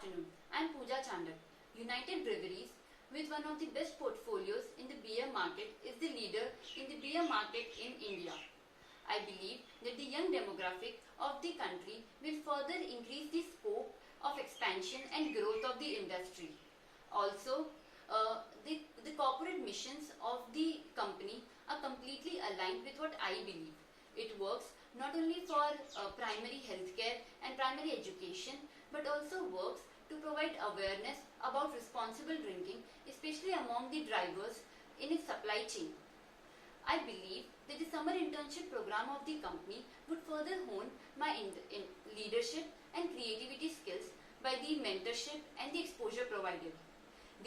afternoon. I am Pooja Chandak. United Breweries, with one of the best portfolios in the beer market, is the leader in the beer market in India. I believe that the young demographic of the country will further increase the scope of expansion and growth of the industry. Also, the corporate missions of the company are completely aligned with what I believe. It works not only for primary healthcare and primary education, but also works to provide awareness about responsible drinking, especially among the drivers in its supply chain. I believe that the summer internship program of the company would further hone my in leadership and creativity skills by the mentorship and the exposure provided.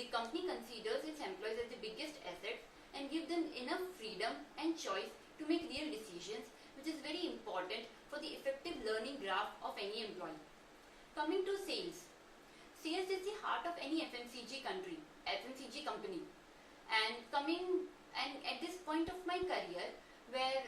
The company considers its employees as the biggest asset and gives them enough freedom and choice to make real decisions, which is very important for the effective learning graph of any employee. Coming to sales. Sales is the heart of any FMCG company. And at this point of my career, where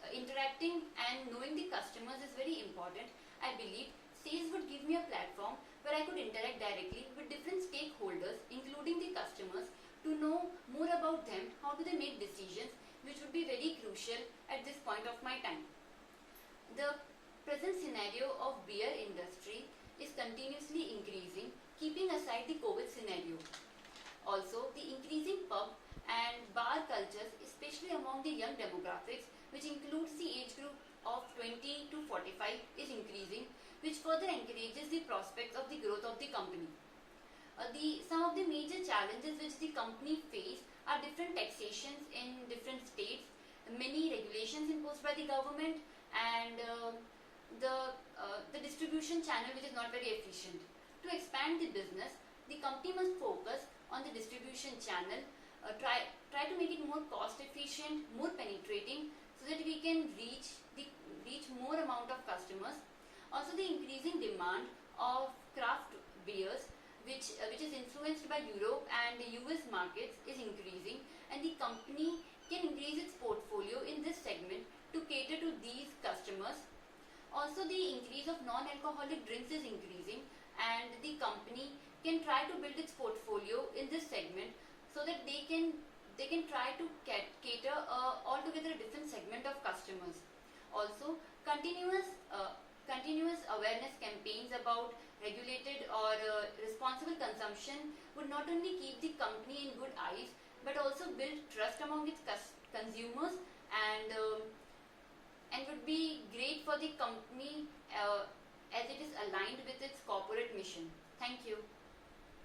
interacting and knowing the customers is very important, I believe sales would give me a platform where I could interact directly with different stakeholders, including the customers, to know more about them, how do they make decisions, which would be very crucial at this point of my time. The present scenario of beer industry is continuously increasing, keeping aside the COVID scenario. Also, the increasing pub and bar cultures, especially among the young demographics, which includes the age group of 20 to 45, is increasing, which further encourages the prospects of the growth of the company. Some of the major challenges which the company face are different taxations in different states, many regulations imposed by the government, and the distribution channel which is not very efficient. To expand the business, the company must focus on the distribution channel, try to make it more cost efficient, more penetrating, so that we can reach more amount of customers. Also, the increasing demand of craft beers, which is influenced by Europe and the US markets, is increasing, and the company can increase its portfolio in this segment to cater to these customers. Also, the increase of non-alcoholic drinks is increasing, and the company can try to build its portfolio in this segment so that they can try to cater altogether a different segment of customers. Also, continuous awareness campaigns about regulated or responsible consumption would not only keep the company in good eyes, but also build trust among its consumers, and would be great for the company as it is aligned with its corporate mission. Thank you.